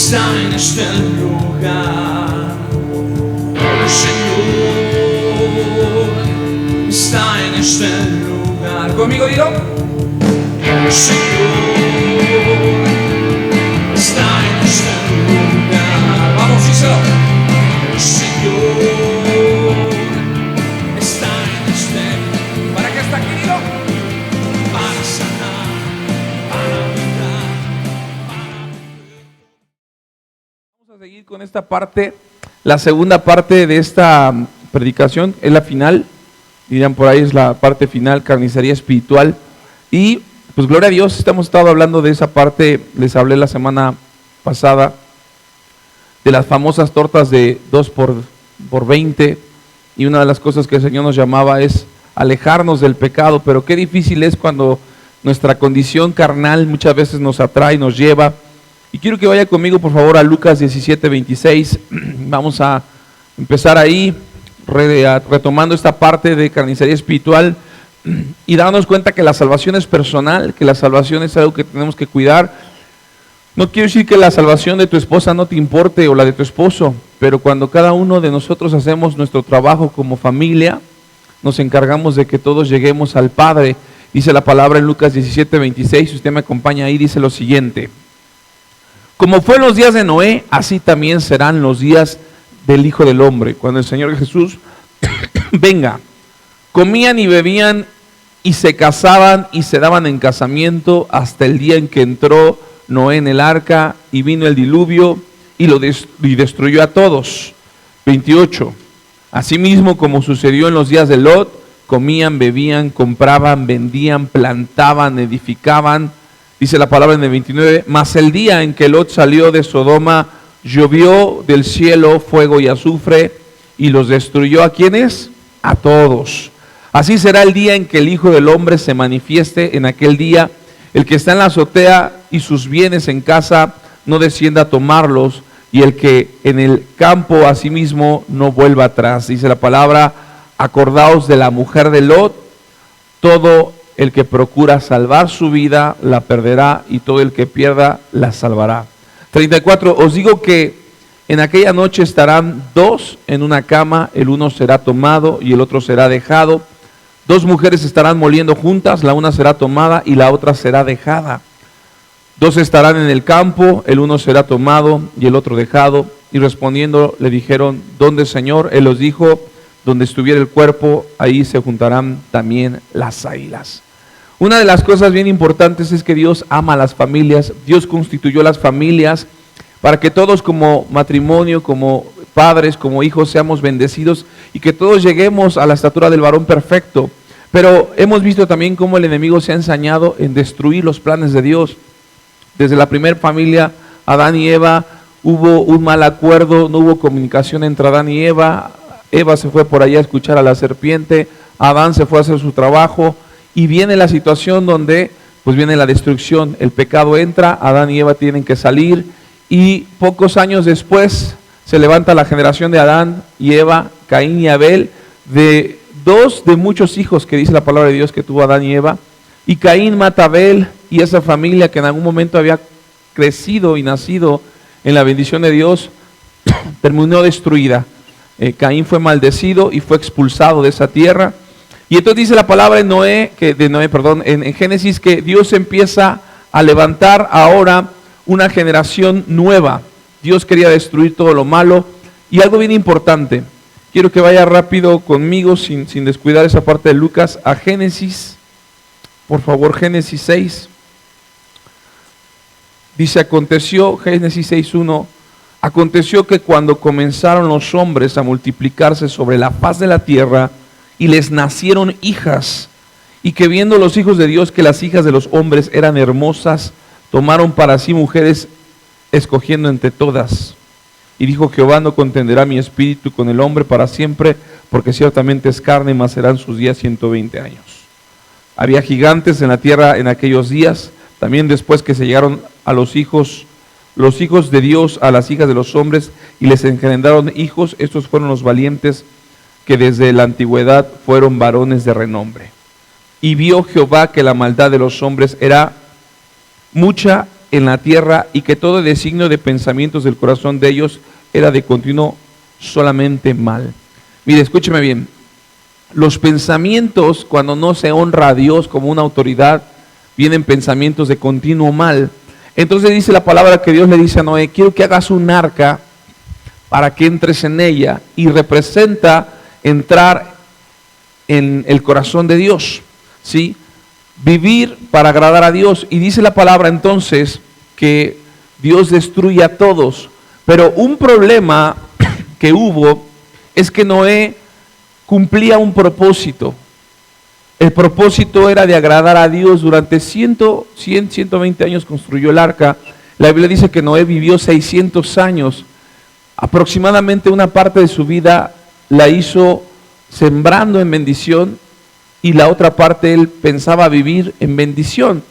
está en este lugar. El Señor está en este lugar. Conmigo digo, el Señor está en este lugar. Vamos, díselo. El Señor está en este lugar. ¿Para qué está aquí, digo? Para sanar, para cuidar, Vamos a seguir con esta parte. La segunda parte de esta predicación es la final. Dirán por ahí, es la parte final, carnicería espiritual. Y pues gloria a Dios, estamos estado hablando de esa parte. Les hablé la semana pasada de las famosas tortas de 2 por 20, y una de las cosas que el Señor nos llamaba es alejarnos del pecado, pero qué difícil es cuando nuestra condición carnal muchas veces nos atrae, nos lleva. Y quiero que vaya conmigo por favor a Lucas 17:26, vamos a empezar ahí, retomando esta parte de carnicería espiritual y darnos cuenta que la salvación es personal, que la salvación es algo que tenemos que cuidar. No quiero decir que la salvación de tu esposa no te importe o la de tu esposo, pero cuando cada uno de nosotros hacemos nuestro trabajo como familia, nos encargamos de que todos lleguemos al Padre. Dice la palabra en Lucas 17:26, si usted me acompaña ahí, dice lo siguiente: como fue en los días de Noé, así también serán los días del Hijo del Hombre. Cuando el Señor Jesús venga, comían y bebían y se casaban y se daban en casamiento hasta el día en que entró Noé en el arca y vino el diluvio y destruyó a todos. 28. Asimismo, como sucedió en los días de Lot, comían, bebían, compraban, vendían, plantaban, edificaban. Dice la palabra en el 29, mas el día en que Lot salió de Sodoma, llovió del cielo fuego y azufre y los destruyó. ¿A quiénes? A todos. Así será el día en que el Hijo del Hombre se manifieste. En aquel día, el que está en la azotea y sus bienes en casa no descienda a tomarlos, y el que en el campo asimismo no vuelva atrás. Dice la palabra, acordaos de la mujer de Lot, todo el que procura salvar su vida la perderá, y todo el que pierda la salvará. 34, os digo que en aquella noche estarán dos en una cama, el uno será tomado y el otro será dejado. Dos mujeres estarán moliendo juntas, la una será tomada y la otra será dejada. Dos estarán en el campo, el uno será tomado y el otro dejado. Y respondiendo le dijeron, ¿dónde, Señor? Él los dijo, donde estuviera el cuerpo, ahí se juntarán también las águilas. Una de las cosas bien importantes es que Dios ama a las familias. Dios constituyó las familias para que todos como matrimonio, como padres, como hijos, seamos bendecidos y que todos lleguemos a la estatura del varón perfecto. Pero hemos visto también cómo el enemigo se ha ensañado en destruir los planes de Dios. Desde la primera familia, Adán y Eva, hubo un mal acuerdo, no hubo comunicación entre Adán y Eva. Eva se fue por allá a escuchar a la serpiente, Adán se fue a hacer su trabajo, y viene la situación donde pues viene la destrucción, el pecado entra, Adán y Eva tienen que salir, y pocos años después se levanta la generación de Adán y Eva, Caín y Abel, de dos de muchos hijos que dice la palabra de Dios que tuvo Adán y Eva, y Caín mata a Abel, y esa familia que en algún momento había crecido y nacido en la bendición de Dios, terminó destruida. Caín fue maldecido y fue expulsado de esa tierra. Y entonces dice la palabra en Génesis, que Dios empieza a levantar ahora una generación nueva. Dios quería destruir todo lo malo. Y algo bien importante, quiero que vaya rápido conmigo, sin descuidar esa parte de Lucas, a Génesis, por favor, Génesis 6. Dice, aconteció, Génesis 6:1, aconteció que cuando comenzaron los hombres a multiplicarse sobre la faz de la tierra, y les nacieron hijas, y que viendo los hijos de Dios que las hijas de los hombres eran hermosas, tomaron para sí mujeres, escogiendo entre todas. Y dijo Jehová, no contenderá mi espíritu con el hombre para siempre, porque ciertamente es carne, mas serán sus días 120 años. Había gigantes en la tierra en aquellos días, también después que se llegaron a los hijos de Dios a las hijas de los hombres, y les engendraron hijos. Estos fueron los valientes que desde la antigüedad fueron varones de renombre. Y vio Jehová que la maldad de los hombres era mucha en la tierra y que todo designio de pensamientos del corazón de ellos era de continuo solamente mal. Mire, escúcheme bien. Los pensamientos, cuando no se honra a Dios como una autoridad, vienen pensamientos de continuo mal. Entonces dice la palabra que Dios le dice a Noé: quiero que hagas un arca para que entres en ella, y representa entrar en el corazón de Dios, ¿sí? Vivir para agradar a Dios. Y dice la palabra entonces que Dios destruye a todos, pero un problema que hubo es que Noé cumplía un propósito. El propósito era de agradar a Dios. Durante 120 años construyó el arca. La Biblia dice que Noé vivió 600 años. Aproximadamente una parte de su vida la hizo sembrando en bendición, y la otra parte él pensaba vivir en bendición.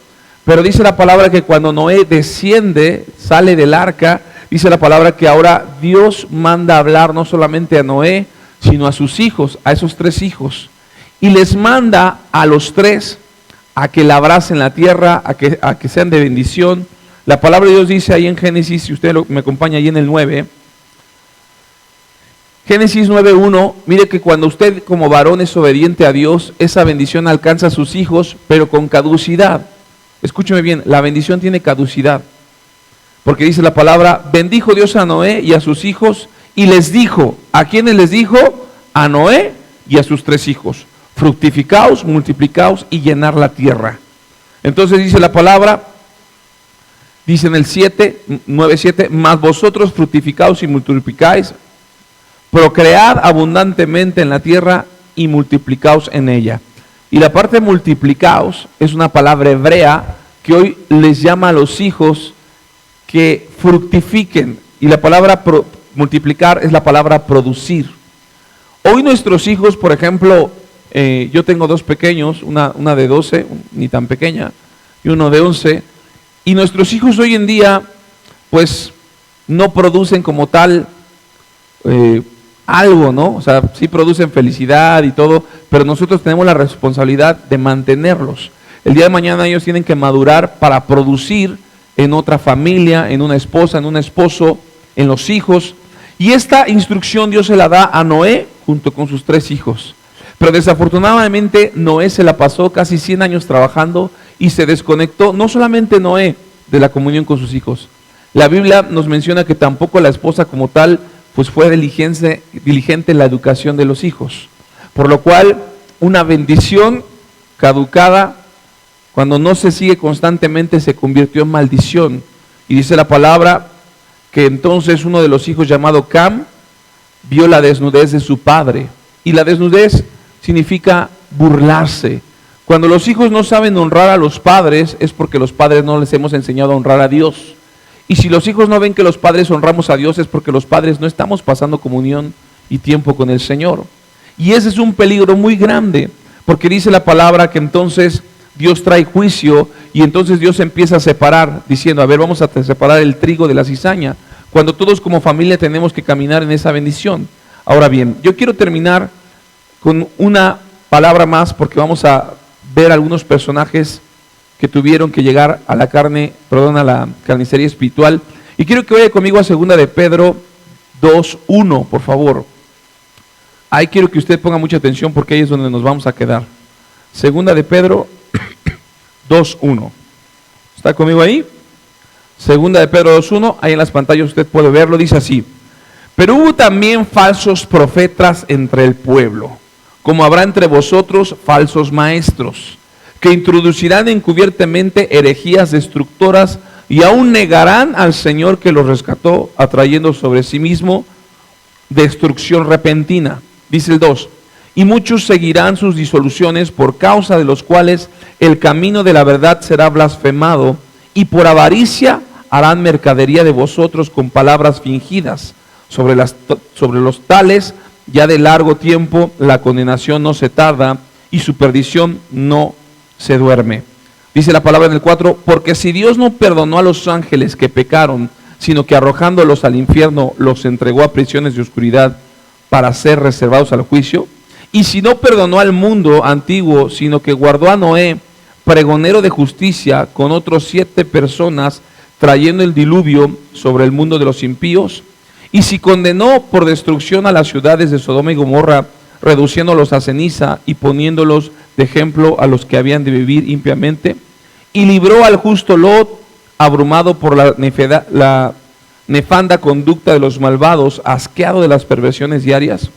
Pero dice la palabra que cuando Noé desciende, sale del arca, dice la palabra que ahora Dios manda a hablar no solamente a Noé, sino a sus hijos, a esos 3 hijos. Y les manda a los 3 a que labrasen la tierra, a que sean de bendición. La palabra de Dios dice ahí en Génesis, si usted me acompaña ahí en el 9, Génesis 9:1, mire que cuando usted como varón es obediente a Dios, esa bendición alcanza a sus hijos, pero con caducidad. Escúcheme bien, la bendición tiene caducidad. Porque dice la palabra: bendijo Dios a Noé y a sus hijos, y les dijo, ¿a quiénes les dijo? A Noé y a sus 3 hijos: fructificaos, multiplicaos y llenar la tierra. Entonces dice la palabra, dice en el 9:7, mas vosotros fructificaos y multiplicáis, procread abundantemente en la tierra y multiplicaos en ella. Y la parte de multiplicaos es una palabra hebrea que hoy les llama a los hijos que fructifiquen. Y la palabra multiplicar es la palabra producir. Hoy nuestros hijos, por ejemplo, yo tengo 2 pequeños, una de 12, ni tan pequeña, y uno de 11. Y nuestros hijos hoy en día, pues, no producen como tal algo, ¿no? O sea, sí producen felicidad y todo, pero nosotros tenemos la responsabilidad de mantenerlos. El día de mañana ellos tienen que madurar para producir en otra familia, en una esposa, en un esposo, en los hijos. Y esta instrucción Dios se la da a Noé junto con sus 3 hijos. Pero desafortunadamente Noé se la pasó casi 100 años trabajando y se desconectó, no solamente Noé, de la comunión con sus hijos. La Biblia nos menciona que tampoco la esposa como tal pues fue diligente en la educación de los hijos. Por lo cual, una bendición caducada, cuando no se sigue constantemente, se convirtió en maldición. Y dice la palabra que entonces uno de los hijos, llamado Cam, vio la desnudez de su padre. Y la desnudez significa burlarse. Cuando los hijos no saben honrar a los padres, es porque los padres no les hemos enseñado a honrar a Dios. Y si los hijos no ven que los padres honramos a Dios, es porque los padres no estamos pasando comunión y tiempo con el Señor. Y ese es un peligro muy grande, porque dice la palabra que entonces Dios trae juicio, y entonces Dios empieza a separar, diciendo, a ver, vamos a separar el trigo de la cizaña, cuando todos como familia tenemos que caminar en esa bendición. Ahora bien, yo quiero terminar con una palabra más, porque vamos a ver algunos personajes que tuvieron que llegar a la carnicería espiritual. Y quiero que vaya conmigo a 2 de Pedro 2:1, por favor. Ahí quiero que usted ponga mucha atención, porque ahí es donde nos vamos a quedar. 2 de Pedro 2:1. ¿Está conmigo ahí? 2 de Pedro 2:1, ahí en las pantallas usted puede verlo, dice así: pero hubo también falsos profetas entre el pueblo, como habrá entre vosotros falsos maestros, que introducirán encubiertamente herejías destructoras, y aún negarán al Señor que los rescató, atrayendo sobre sí mismo destrucción repentina. Dice el 2, y muchos seguirán sus disoluciones, por causa de los cuales el camino de la verdad será blasfemado, y por avaricia harán mercadería de vosotros con palabras fingidas. Sobre los tales, ya de largo tiempo, la condenación no se tarda, y su perdición no se duerme. Dice la palabra en el 4, porque si Dios no perdonó a los ángeles que pecaron, sino que arrojándolos al infierno los entregó a prisiones de oscuridad para ser reservados al juicio, y si no perdonó al mundo antiguo, sino que guardó a Noé, pregonero de justicia, con otros 7 personas, trayendo el diluvio sobre el mundo de los impíos, y si condenó por destrucción a las ciudades de Sodoma y Gomorra, reduciéndolos a ceniza y poniéndolos de ejemplo a los que habían de vivir impiamente, y libró al justo Lot, abrumado por la nefanda conducta de los malvados, asqueado de las perversiones diarias,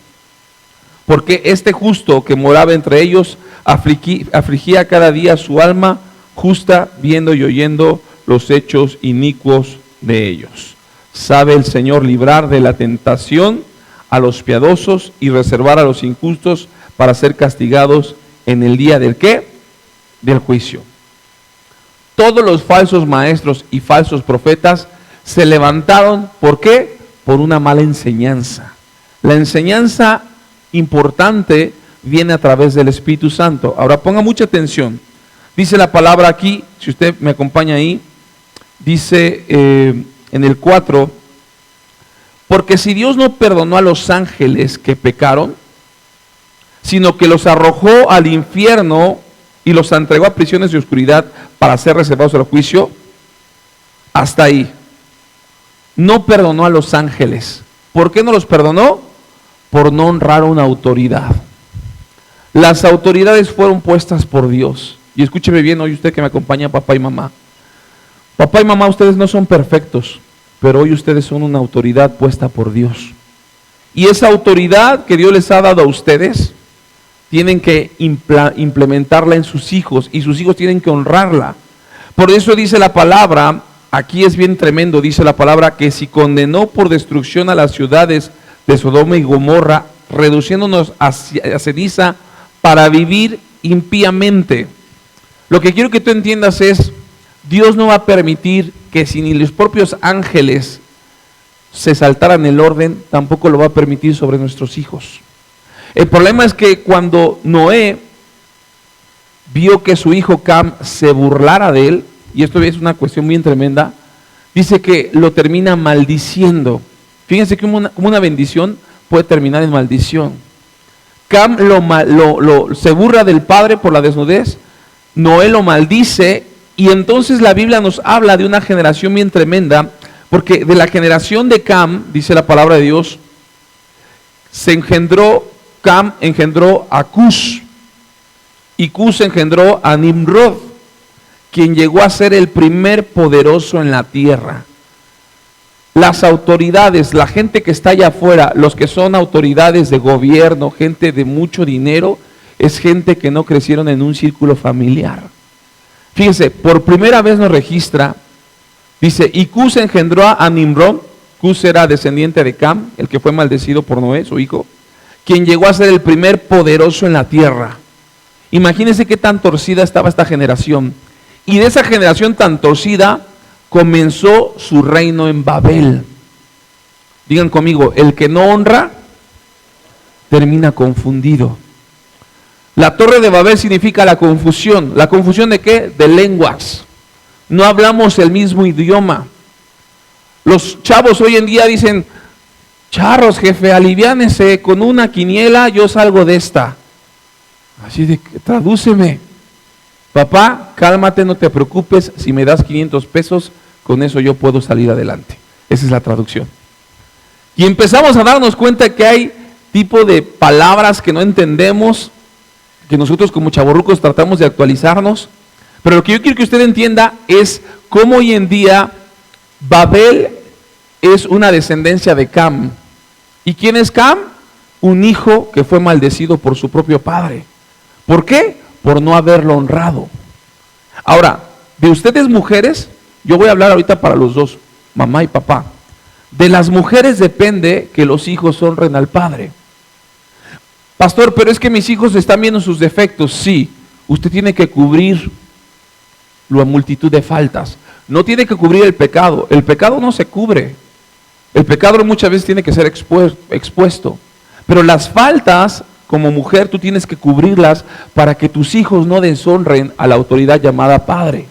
porque este justo que moraba entre ellos afligía cada día su alma justa, viendo y oyendo los hechos inicuos de ellos. Sabe el Señor librar de la tentación a los piadosos y reservar a los injustos para ser castigados en el día del ¿qué? Del juicio. Todos los falsos maestros y falsos profetas se levantaron, ¿por qué? Por una mala enseñanza. La enseñanza importante viene a través del Espíritu Santo. Ahora ponga mucha atención. Dice la palabra aquí, si usted me acompaña ahí, dice en el 4, porque si Dios no perdonó a los ángeles que pecaron, sino que los arrojó al infierno y los entregó a prisiones de oscuridad para ser reservados al juicio, hasta ahí. No perdonó a los ángeles. ¿Por qué no los perdonó? Por no honrar a una autoridad. Las autoridades fueron puestas por Dios. Y escúcheme bien hoy usted que me acompaña, papá y mamá. Papá y mamá, ustedes no son perfectos, pero hoy ustedes son una autoridad puesta por Dios. Y esa autoridad que Dios les ha dado a ustedes, tienen que implementarla en sus hijos, y sus hijos tienen que honrarla. Por eso dice la palabra, aquí es bien tremendo, dice la palabra, que si condenó por destrucción a las ciudades de Sodoma y Gomorra, reduciéndonos a ceniza para vivir impíamente. Lo que quiero que tú entiendas es, Dios no va a permitir que si ni los propios ángeles se saltaran el orden, tampoco lo va a permitir sobre nuestros hijos. El problema es que cuando Noé vio que su hijo Cam se burlara de él, y esto es una cuestión bien tremenda, dice que lo termina maldiciendo. Fíjense que una bendición puede terminar en maldición. Cam se burla del padre por la desnudez, Noé lo maldice, y entonces la Biblia nos habla de una generación bien tremenda, porque de la generación de Cam, dice la palabra de Dios, Cam engendró a Cush, y Cush engendró a Nimrod, quien llegó a ser el primer poderoso en la tierra. Las autoridades, la gente que está allá afuera, los que son autoridades de gobierno, gente de mucho dinero, es gente que no crecieron en un círculo familiar. Fíjense, por primera vez nos registra, dice, y Cush engendró a Nimrod. Cush era descendiente de Cam, el que fue maldecido por Noé, su hijo, quien llegó a ser el primer poderoso en la tierra. Imagínense qué tan torcida estaba esta generación. Y de esa generación tan torcida comenzó su reino en Babel. Digan conmigo, el que no honra termina confundido. La torre de Babel significa la confusión. ¿La confusión de qué? De lenguas. No hablamos el mismo idioma. Los chavos hoy en día dicen, charros, jefe, aliviánese, con una quiniela yo salgo de esta. Así de, tradúceme. Papá, cálmate, no te preocupes, si me das 500 pesos, con eso yo puedo salir adelante. Esa es la traducción. Y empezamos a darnos cuenta que hay tipo de palabras que no entendemos, que nosotros como chavorrucos tratamos de actualizarnos, pero lo que yo quiero que usted entienda es cómo hoy en día Babel es una descendencia de Cam. ¿Y quién es Cam? Un hijo que fue maldecido por su propio padre. ¿Por qué? Por no haberlo honrado. Ahora, de ustedes mujeres, yo voy a hablar ahorita para los dos, mamá y papá. De las mujeres depende que los hijos honren al padre. Pastor, pero es que mis hijos están viendo sus defectos. Sí, usted tiene que cubrir la multitud de faltas. No tiene que cubrir el pecado. El pecado no se cubre. El pecado muchas veces tiene que ser expuesto. Pero las faltas, como mujer, tú tienes que cubrirlas para que tus hijos no deshonren a la autoridad llamada padre.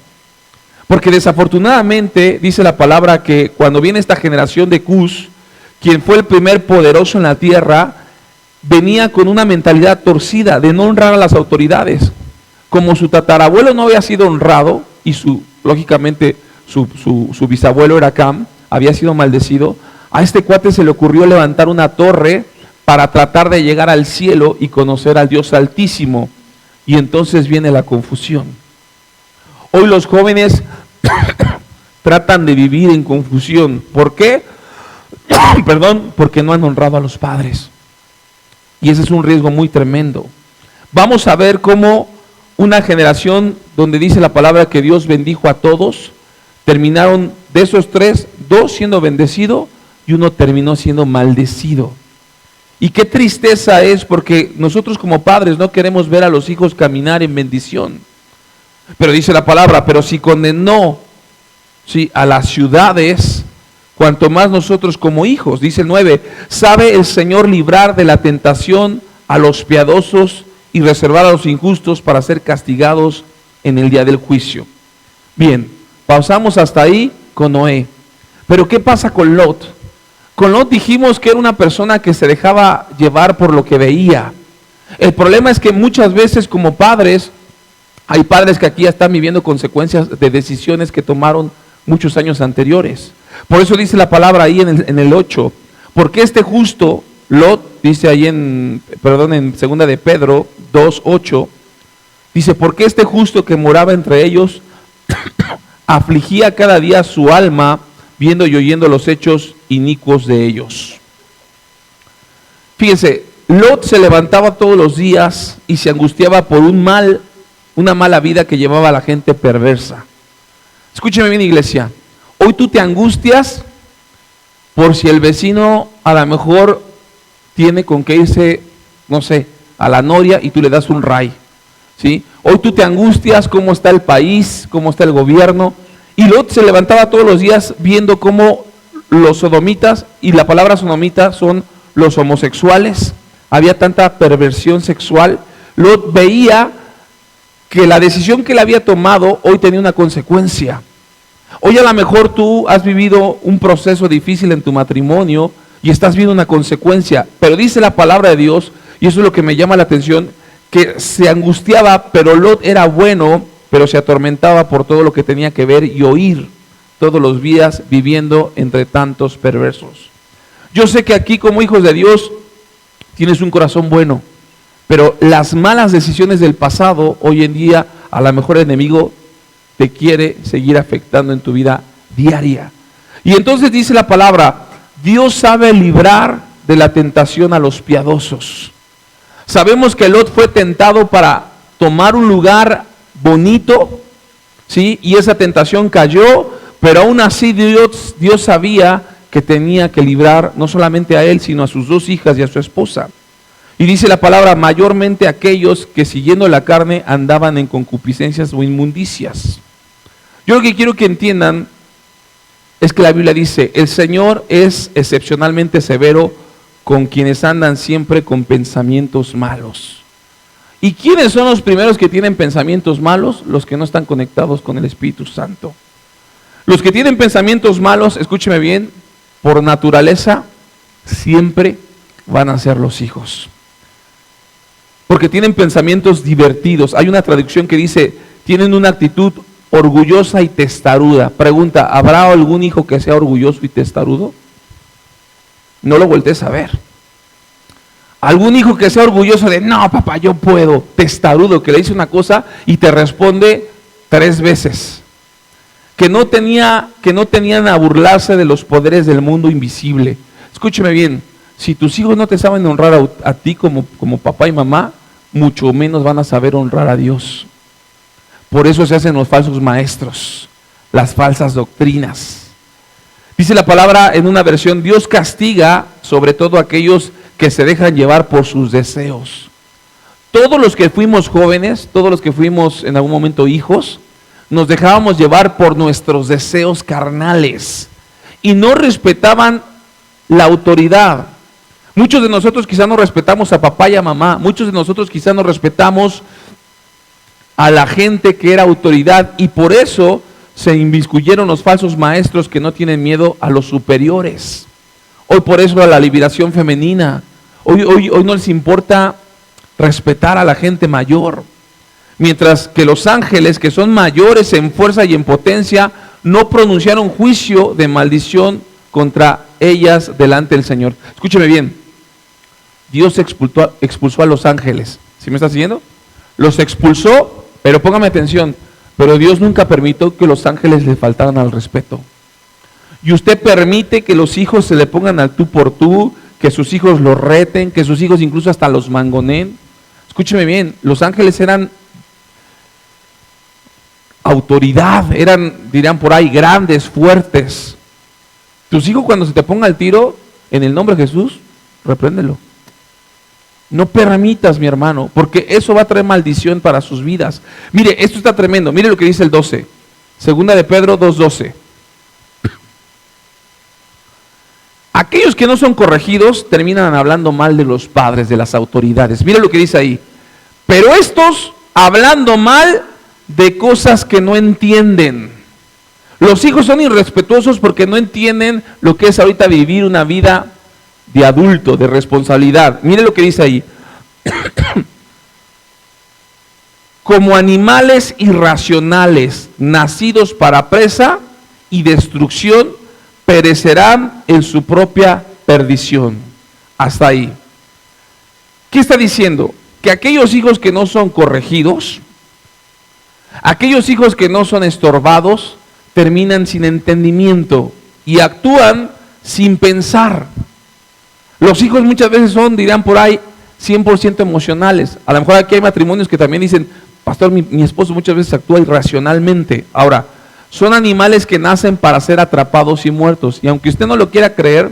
Porque desafortunadamente dice la palabra que cuando viene esta generación de Cush, quien fue el primer poderoso en la tierra, venía con una mentalidad torcida de no honrar a las autoridades. Como su tatarabuelo no había sido honrado y lógicamente su bisabuelo era Cam, había sido maldecido. A este cuate se le ocurrió levantar una torre para tratar de llegar al cielo y conocer al Dios Altísimo. Y entonces viene la confusión. Hoy los jóvenes tratan de vivir en confusión. ¿Por qué? Perdón, porque no han honrado a los padres. Y ese es un riesgo muy tremendo. Vamos a ver cómo una generación donde dice la palabra que Dios bendijo a todos, terminaron de esos tres, dos siendo bendecidos y uno terminó siendo maldecido. Y qué tristeza es, porque nosotros como padres no queremos ver a los hijos caminar en bendición. Pero dice la palabra, pero si condenó a las ciudades, cuanto más nosotros como hijos. Dice el 9, sabe el Señor librar de la tentación a los piadosos y reservar a los injustos para ser castigados en el día del juicio. Bien, pausamos hasta ahí con Noé. Pero ¿qué pasa con Lot? Con Lot dijimos que era una persona que se dejaba llevar por lo que veía. El problema es que muchas veces como padres, hay padres que aquí ya están viviendo consecuencias de decisiones que tomaron muchos años anteriores. Por eso dice la palabra ahí en el 8, porque este justo, Lot, dice ahí en 2 de Pedro 2:8, dice, porque este justo que moraba entre ellos, afligía cada día su alma, viendo y oyendo los hechos inicuos de ellos. Fíjense, Lot se levantaba todos los días y se angustiaba por una mala vida que llevaba a la gente perversa. Escúcheme bien, iglesia. Hoy tú te angustias por si el vecino a lo mejor tiene con qué irse, no sé, a la noria y tú le das un ray, ¿sí? Hoy tú te angustias cómo está el país, cómo está el gobierno. Y Lot se levantaba todos los días viendo cómo los sodomitas, y la palabra sodomita son los homosexuales, había tanta perversión sexual. Lot veía que la decisión que él había tomado hoy tenía una consecuencia. Hoy a lo mejor tú has vivido un proceso difícil en tu matrimonio y estás viendo una consecuencia, pero dice la palabra de Dios, y eso es lo que me llama la atención, que se angustiaba, pero Lot era bueno, pero se atormentaba por todo lo que tenía que ver y oír todos los días viviendo entre tantos perversos. Yo sé que aquí como hijos de Dios tienes un corazón bueno, pero las malas decisiones del pasado, hoy en día a lo mejor el enemigo te quiere seguir afectando en tu vida diaria. Y entonces dice la palabra, Dios sabe librar de la tentación a los piadosos. Sabemos que Lot fue tentado para tomar un lugar bonito, ¿sí? Y esa tentación cayó, pero aún así Dios sabía que tenía que librar no solamente a él, sino a sus dos hijas y a su esposa. Y dice la palabra, mayormente aquellos que siguiendo la carne andaban en concupiscencias o inmundicias. Yo lo que quiero que entiendan es que la Biblia dice, el Señor es excepcionalmente severo con quienes andan siempre con pensamientos malos. ¿Y quiénes son los primeros que tienen pensamientos malos? Los que no están conectados con el Espíritu Santo. Los que tienen pensamientos malos, escúcheme bien, por naturaleza, siempre van a ser los hijos. Porque tienen pensamientos divertidos. Hay una traducción que dice, tienen una actitud orgullosa y testaruda. Pregunta, ¿habrá algún hijo que sea orgulloso y testarudo? No lo voltees a ver. Algún hijo que sea orgulloso de, no papá, yo puedo, testarudo, que le dice una cosa y te responde 3 veces. Que no tenían a burlarse de los poderes del mundo invisible. Escúcheme bien, si tus hijos no te saben honrar a ti como papá y mamá, mucho menos van a saber honrar a Dios. Por eso se hacen los falsos maestros, las falsas doctrinas. Dice la palabra en una versión, Dios castiga sobre todo a aquellos que se dejan llevar por sus deseos. Todos los que fuimos jóvenes, todos los que fuimos en algún momento hijos, nos dejábamos llevar por nuestros deseos carnales y no respetaban la autoridad. Muchos de nosotros quizás no respetamos a papá y a mamá, muchos de nosotros quizás no respetamos a la gente que era autoridad y por eso se inmiscuyeron los falsos maestros que no tienen miedo a los superiores. Hoy por eso a la liberación femenina, hoy no les importa respetar a la gente mayor. Mientras que los ángeles, que son mayores en fuerza y en potencia, no pronunciaron juicio de maldición contra ellas delante del Señor. Escúcheme bien, Dios expulsó a los ángeles. ¿Sí me está siguiendo? Los expulsó, pero póngame atención, pero Dios nunca permitió que los ángeles le faltaran al respeto. Y usted permite que los hijos se le pongan al tú por tú, que sus hijos los reten, que sus hijos incluso hasta los mangoneen. Escúcheme bien, los ángeles eran autoridad, eran, dirán por ahí, grandes, fuertes. Tus hijos cuando se te ponga el tiro, en el nombre de Jesús, repréndelo. No permitas, mi hermano, porque eso va a traer maldición para sus vidas. Mire, esto está tremendo, mire lo que dice el 12, segunda de Pedro 2:12. Aquellos que no son corregidos terminan hablando mal de los padres, de las autoridades. Mire lo que dice ahí. Pero estos hablando mal de cosas que no entienden. Los hijos son irrespetuosos porque no entienden lo que es ahorita vivir una vida de adulto, de responsabilidad. Mire lo que dice ahí. Como animales irracionales, nacidos para presa y destrucción, perecerán en su propia perdición. Hasta ahí. ¿Qué está diciendo? Que aquellos hijos que no son corregidos, aquellos hijos que no son estorbados, terminan sin entendimiento y actúan sin pensar. Los hijos muchas veces son, dirán por ahí, 100% emocionales. A lo mejor aquí hay matrimonios que también dicen, pastor, mi esposo muchas veces actúa irracionalmente. Ahora, son animales que nacen para ser atrapados y muertos. Y aunque usted no lo quiera creer,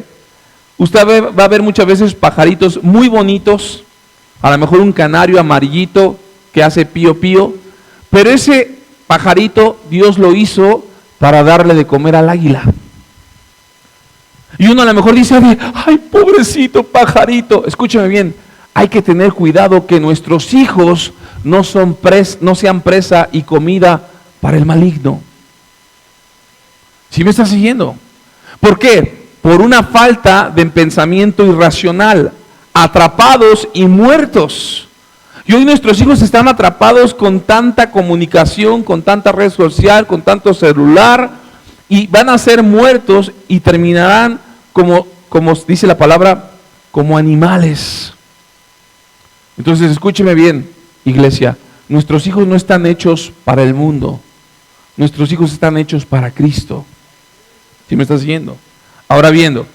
usted va a ver muchas veces pajaritos muy bonitos, a lo mejor un canario amarillito que hace pío pío, pero ese pajarito Dios lo hizo para darle de comer al águila. Y uno a lo mejor dice, ay, pobrecito pajarito. Escúchame bien, hay que tener cuidado que nuestros hijos no sean presa y comida para el maligno. ¿Sí me está siguiendo? ¿Por qué? Por una falta de pensamiento irracional, atrapados y muertos. Y hoy nuestros hijos están atrapados con tanta comunicación, con tanta red social, con tanto celular, y van a ser muertos y terminarán como dice la palabra, como animales. Entonces escúcheme bien, iglesia, nuestros hijos no están hechos para el mundo, nuestros hijos están hechos para Cristo. ¿Sí me estás siguiendo? Ahora viendo,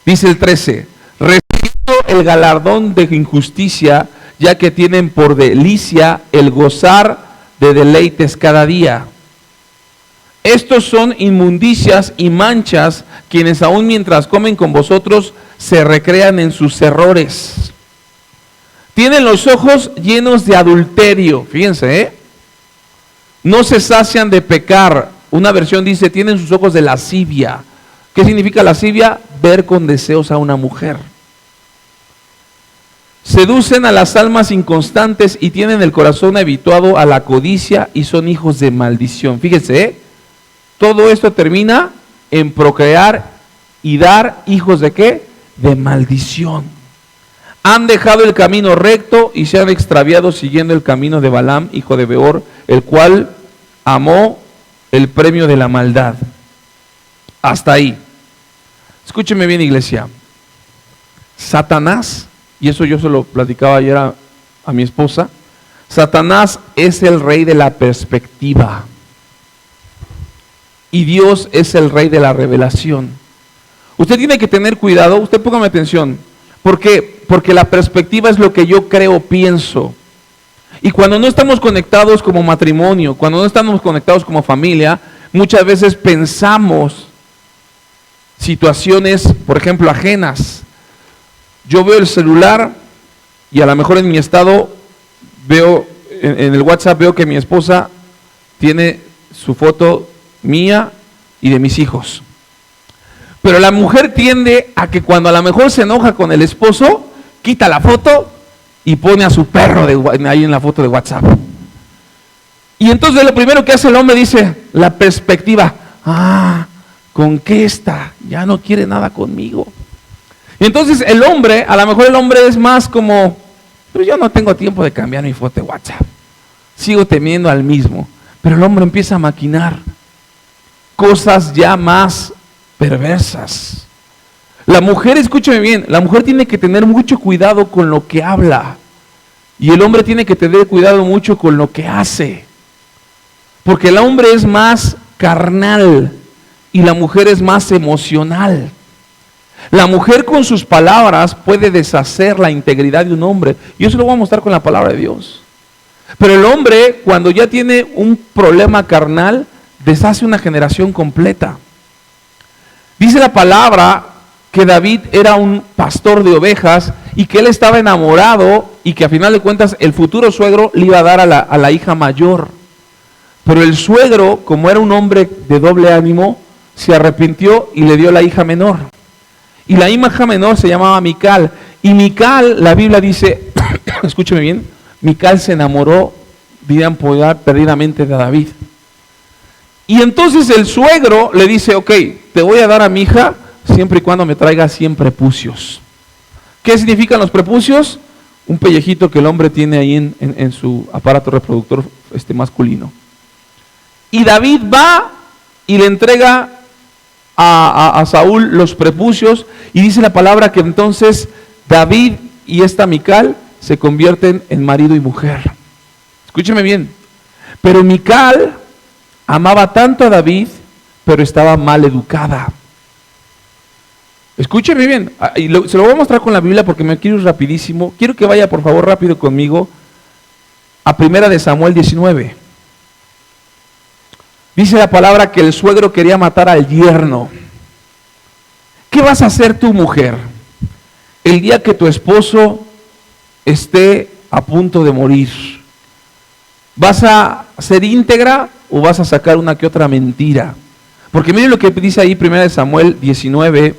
dice el 13, recibiendo el galardón de injusticia, ya que tienen por delicia el gozar de deleites cada día. Estos son inmundicias y manchas, quienes aún mientras comen con vosotros se recrean en sus errores. Tienen los ojos llenos de adulterio, fíjense, no se sacian de pecar. Una versión dice, tienen sus ojos de lascivia. ¿Qué significa lascivia? Ver con deseos a una mujer. Seducen a las almas inconstantes y tienen el corazón habituado a la codicia y son hijos de maldición. Fíjense, todo esto termina en procrear y dar hijos de ¿qué? De maldición. Han dejado el camino recto y se han extraviado siguiendo el camino de Balaam, hijo de Beor, el cual amó el premio de la maldad. Hasta ahí. Escúcheme bien, iglesia. Satanás, y eso yo se lo platicaba ayer a mi esposa, Satanás es el rey de la perspectiva. Y Dios es el rey de la revelación. Usted tiene que tener cuidado, usted póngame atención. ¿Por qué? Porque la perspectiva es lo que yo creo, pienso. Y cuando no estamos conectados como matrimonio, cuando no estamos conectados como familia, muchas veces pensamos situaciones, por ejemplo, ajenas. Yo veo el celular y a lo mejor en mi estado veo, en el WhatsApp veo que mi esposa tiene su foto mía y de mis hijos. Pero la mujer tiende a que cuando a lo mejor se enoja con el esposo, quita la foto y pone a su perro ahí en la foto de WhatsApp. Y entonces lo primero que hace el hombre dice, la perspectiva, ¿con qué está? Ya no quiere nada conmigo. Y entonces el hombre, a lo mejor el hombre es más como, pero yo no tengo tiempo de cambiar mi foto de WhatsApp. Sigo temiendo al mismo. Pero el hombre empieza a maquinar. cosas ya más perversas. La mujer, escúchame bien, la mujer tiene que tener mucho cuidado con lo que habla. Y el hombre tiene que tener cuidado mucho con lo que hace. Porque el hombre es más carnal y la mujer es más emocional. La mujer con sus palabras puede deshacer la integridad de un hombre. Y eso lo voy a mostrar con la palabra de Dios. Pero el hombre, cuando ya tiene un problema carnal, deshace una generación completa. Dice la palabra que David era un pastor de ovejas y que él estaba enamorado y que a final de cuentas el futuro suegro le iba a dar a la hija mayor. Pero el suegro, como era un hombre de doble ánimo, se arrepintió y le dio la hija menor. Y la hija menor se llamaba Mical. Y Mical, la Biblia dice, escúchame bien, Mical se enamoró, dirían perdidamente de David. Y entonces el suegro le dice, ok, te voy a dar a mi hija siempre y cuando me traiga 100 prepucios. ¿Qué significan los prepucios? Un pellejito que el hombre tiene ahí en su aparato reproductor masculino. Y David va y le entrega a Saúl los prepucios, y dice la palabra que entonces David y esta Mical se convierten en marido y mujer. Escúcheme bien. Pero Mical amaba tanto a David, pero estaba mal educada. Escúcheme bien, y se lo voy a mostrar con la Biblia porque me quiero ir rapidísimo. Quiero que vaya por favor rápido conmigo a 1 Samuel 19. Dice la palabra que el suegro quería matar al yerno. ¿Qué vas a hacer tú, mujer, el día que tu esposo esté a punto de morir? ¿Vas a ser íntegra o vas a sacar una que otra mentira? Porque miren lo que dice ahí 1 Samuel 19,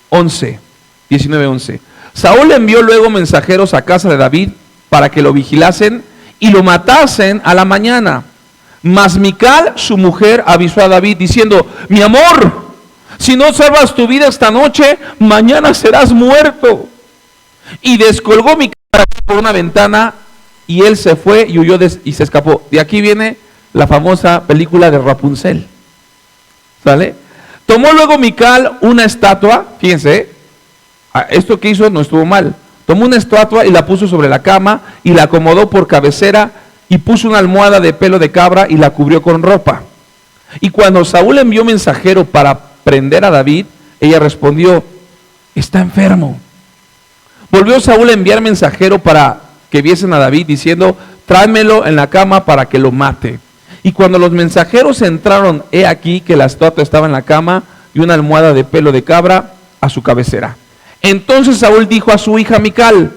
11. Saúl envió luego mensajeros a casa de David para que lo vigilasen y lo matasen a la mañana. Mas Mical, su mujer, avisó a David diciendo, mi amor, si no salvas tu vida esta noche, mañana serás muerto. Y descolgó Mical por una ventana y él se fue y huyó y se escapó. De aquí viene la famosa película de Rapunzel. ¿Sale? Tomó luego Mical una estatua, fíjense, esto que hizo no estuvo mal. Tomó una estatua y la puso sobre la cama y la acomodó por cabecera y puso una almohada de pelo de cabra y la cubrió con ropa. Y cuando Saúl envió mensajero para prender a David, ella respondió, está enfermo. Volvió Saúl a enviar mensajero para que viesen a David diciendo, tráemelo en la cama para que lo mate. Y cuando los mensajeros entraron, he aquí que la estatua estaba en la cama y una almohada de pelo de cabra a su cabecera. Entonces Saúl dijo a su hija Mical,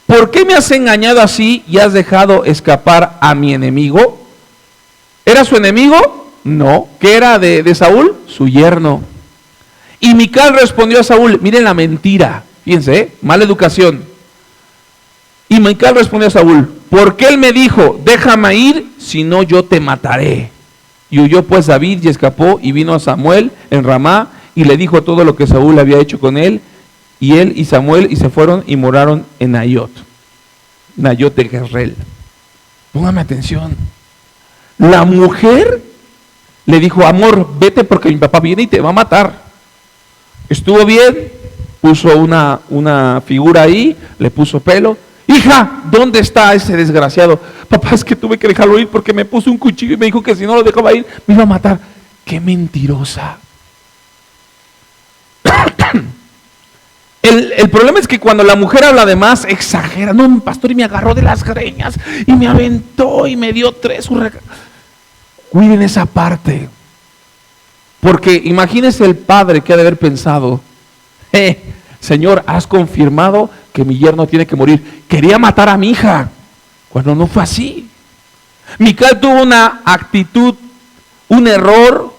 ¿por qué me has engañado así y has dejado escapar a mi enemigo? ¿Era su enemigo? No. ¿Qué era de Saúl? Su yerno. Y Mical respondió a Saúl, miren la mentira, fíjense, mala educación. Y Mical respondió a Saúl, ¿por qué él me dijo, déjame ir, si no yo te mataré? Y huyó pues David y escapó y vino a Samuel en Ramá y le dijo todo lo que Saúl había hecho con él. Y él y Samuel y se fueron y moraron en Nayot de Jezreel. Póngame atención. La mujer le dijo, amor, vete porque mi papá viene y te va a matar. Estuvo bien, puso una figura ahí, le puso pelo. Hija, ¿dónde está ese desgraciado? Papá, es que tuve que dejarlo ir porque me puso un cuchillo y me dijo que si no lo dejaba ir me iba a matar. ¡Qué mentirosa! El problema es que cuando la mujer habla de más, exagera. No, pastor, y me agarró de las greñas y me aventó y me dio 3 hurracanes. Cuiden esa parte. Porque imagínese el padre que ha de haber pensado, Señor, has confirmado que mi yerno tiene que morir. Quería matar a mi hija, cuando no fue así. Mical tuvo una actitud, un error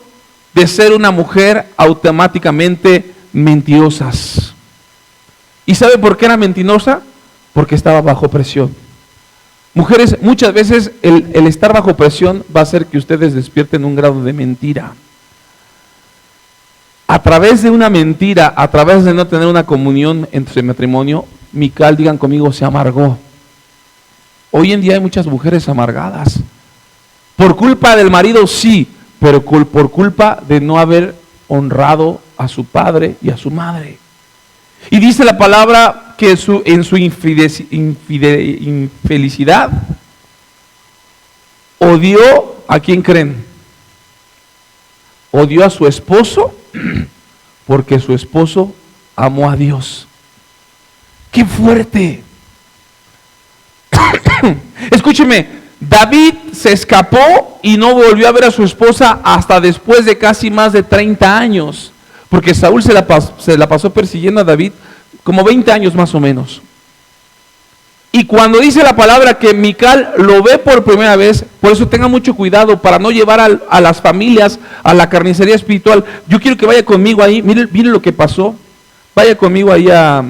de ser una mujer automáticamente mentirosas. ¿Y sabe por qué era mentirosa? Porque estaba bajo presión. Mujeres, muchas veces el estar bajo presión va a hacer que ustedes despierten un grado de mentira. A través de una mentira, a través de no tener una comunión entre matrimonio, Mical, digan conmigo, se amargó. Hoy en día hay muchas mujeres amargadas. Por culpa del marido, sí, pero por culpa de no haber honrado a su padre y a su madre. Y dice la palabra que en su infelicidad odió, ¿a quién creen? Odió a su esposo porque su esposo amó a Dios. ¡Qué fuerte! Escúcheme, David se escapó y no volvió a ver a su esposa hasta después de casi más de 30 años, porque Saúl se la pasó persiguiendo a David como 20 años más o menos. Y cuando dice la palabra que Mical lo ve por primera vez, por eso tenga mucho cuidado para no llevar a las familias a la carnicería espiritual. Yo quiero que vaya conmigo ahí, mire lo que pasó. Vaya conmigo ahí a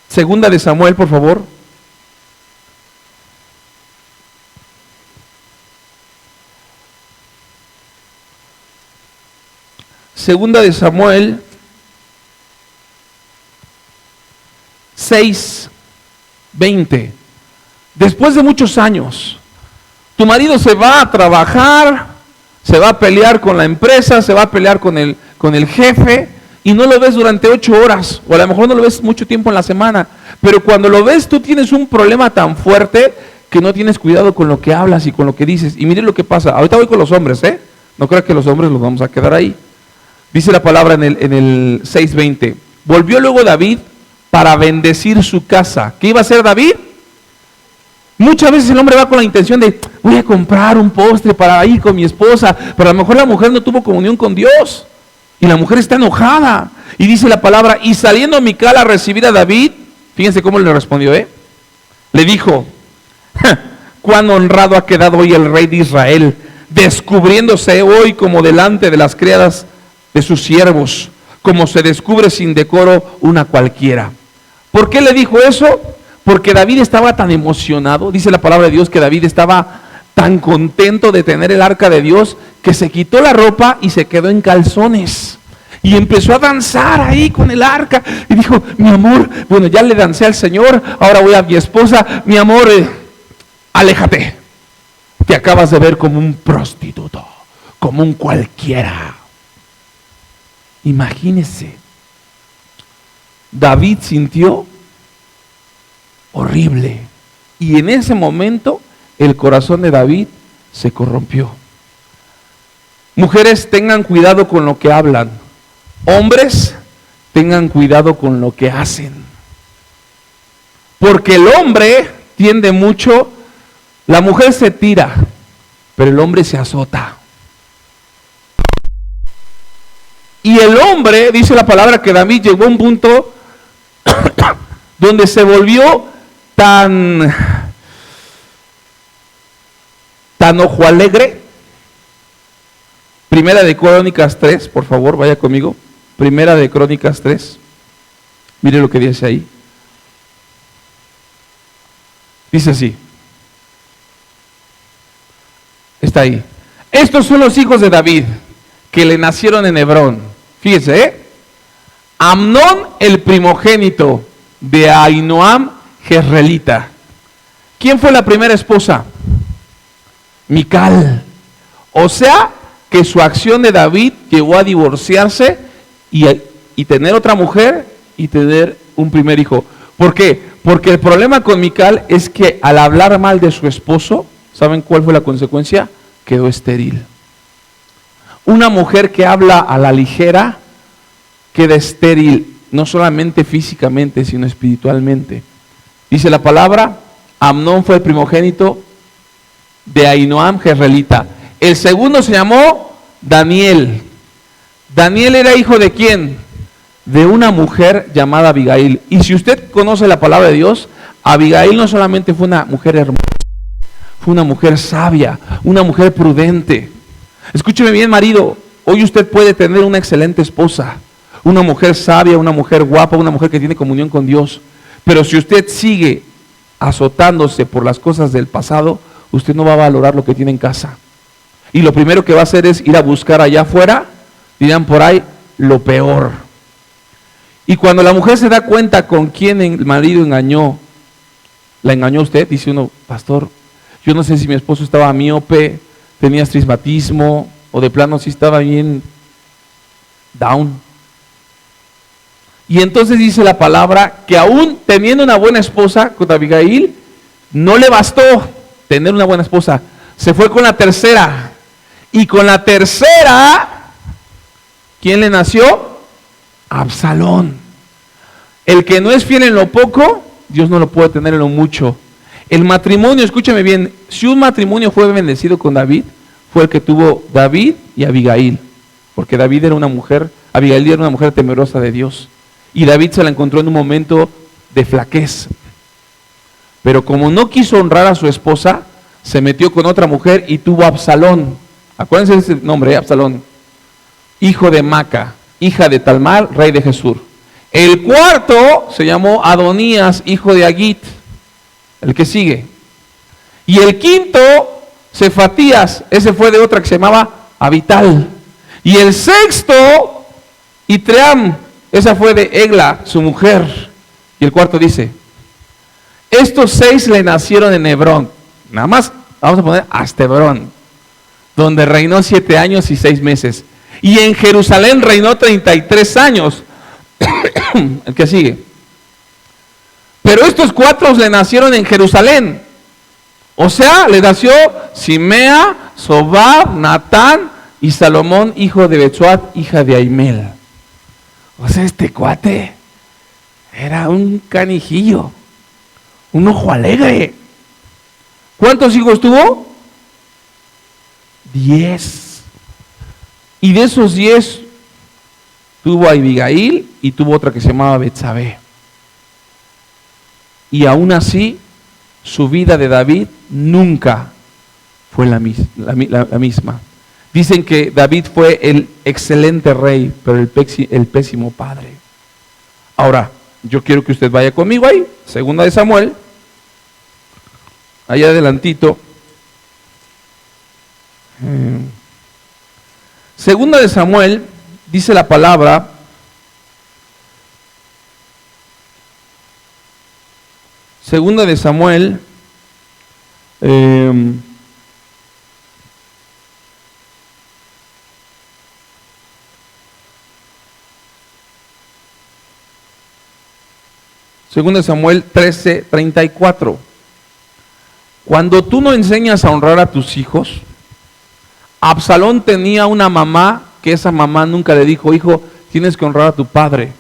Segunda de Samuel, por favor. Segunda de Samuel 6:20. Después de muchos años, tu marido se va a trabajar, se va a pelear con la empresa, se va a pelear con el jefe, y no lo ves durante 8 horas, o a lo mejor no lo ves mucho tiempo en la semana, pero cuando lo ves tú tienes un problema tan fuerte que no tienes cuidado con lo que hablas y con lo que dices. Y mire lo que pasa. Ahorita voy con los hombres, no creas que los hombres los vamos a quedar ahí. Dice la palabra en el 6:20. Volvió luego David para bendecir su casa. ¿Qué iba a hacer David? Muchas veces el hombre va con la intención de, voy a comprar un postre para ir con mi esposa, pero a lo mejor la mujer no tuvo comunión con Dios y la mujer está enojada. Y dice la palabra, y saliendo Mical a recibir a David, fíjense cómo le respondió, le dijo, cuán honrado ha quedado hoy el rey de Israel, descubriéndose hoy como delante de las criadas de sus siervos, como se descubre sin decoro una cualquiera. ¿Por qué le dijo eso? Porque David estaba tan emocionado, dice la palabra de Dios que David estaba tan contento de tener el arca de Dios, que se quitó la ropa y se quedó en calzones. Y empezó a danzar ahí con el arca. Y dijo, mi amor, bueno, ya le dancé al Señor, ahora voy a mi esposa, mi amor, aléjate. Te acabas de ver como un prostituto, como un cualquiera. Imagínese, David sintió horrible. Y en ese momento el corazón de David se corrompió. Mujeres, tengan cuidado con lo que hablan. Hombres, tengan cuidado con lo que hacen. Porque el hombre tiende mucho, la mujer se tira, pero el hombre se azota. Y el hombre, dice la palabra que David llegó a un punto donde se volvió tan ojo alegre. Primera de Crónicas 3, por favor, vaya conmigo. Primera de Crónicas 3. Mire lo que dice ahí. Dice así. Está ahí. Estos son los hijos de David que le nacieron en Hebrón. Fíjese, Amnón, el primogénito de Ahinoam jezreelita. ¿Quién fue la primera esposa? Mical. O sea, que su acción de David llevó a divorciarse y tener otra mujer y tener un primer hijo. ¿Por qué? Porque el problema con Mical es que al hablar mal de su esposo, ¿saben cuál fue la consecuencia? Quedó estéril. Una mujer que habla a la ligera queda estéril, no solamente físicamente, sino espiritualmente. Dice la palabra, Amnón fue el primogénito de Ahinoam jezreelita. El segundo se llamó Daniel. Daniel era hijo de ¿quién? De una mujer llamada Abigail. Y si usted conoce la palabra de Dios, Abigail no solamente fue una mujer hermosa, fue una mujer sabia, una mujer prudente. Escúcheme bien, marido, hoy usted puede tener una excelente esposa, una mujer sabia, una mujer guapa, una mujer que tiene comunión con Dios. Pero si usted sigue azotándose por las cosas del pasado, usted no va a valorar lo que tiene en casa. Y lo primero que va a hacer es ir a buscar allá afuera, dirán por ahí, lo peor. Y cuando la mujer se da cuenta con quién el marido engañó, la engañó usted, dice uno, pastor, Yo no sé si mi esposo estaba miope, tenía astigmatismo, o de plano sí estaba bien down. Y entonces dice la palabra que aún teniendo una buena esposa con Abigail, no le bastó tener una buena esposa. Se fue con la tercera. Y con la tercera, ¿quién le nació? Absalón. El que no es fiel en lo poco, Dios no lo puede tener en lo mucho. El matrimonio, escúchame bien, si un matrimonio fue bendecido con David, fue el que tuvo David y Abigail. Porque David era una mujer, Abigail era una mujer temerosa de Dios. Y David se la encontró en un momento de flaquez. Pero como no quiso honrar a su esposa, se metió con otra mujer y tuvo a Absalón. Acuérdense de ese nombre, Absalón. Hijo de Maca, hija de Talmar, rey de Jesús. El cuarto se llamó Adonías, hijo de Agit. El que sigue. Y el quinto, Cefatías, ese fue de otra que se llamaba Abital. Y el sexto, Itream, esa fue de Egla, su mujer. Y el cuarto dice, estos 6 le nacieron en Hebrón. Nada más, vamos a poner hasta Hebrón, donde reinó 7 años y 6 meses. Y en Jerusalén reinó 33 años. El que sigue. Pero estos 4 le nacieron en Jerusalén. O sea, le nació Simea, Sobab, Natán y Salomón, hijo de Betsuat, hija de Aimel. O sea, este cuate era un canijillo, un ojo alegre. ¿Cuántos hijos tuvo? 10. Y de esos 10 tuvo a Abigail y tuvo otra que se llamaba Betsabé. Y aún así, su vida de David nunca fue la misma. Dicen que David fue el excelente rey, pero el pésimo padre. Ahora, yo quiero que usted vaya conmigo ahí, segunda de Samuel, allá adelantito. Segunda de Samuel, dice la palabra, segunda de Samuel, segunda de Samuel 13:34. Cuando tú no enseñas a honrar a tus hijos, Absalón tenía una mamá que esa mamá nunca le dijo, hijo, tienes que honrar a tu padre.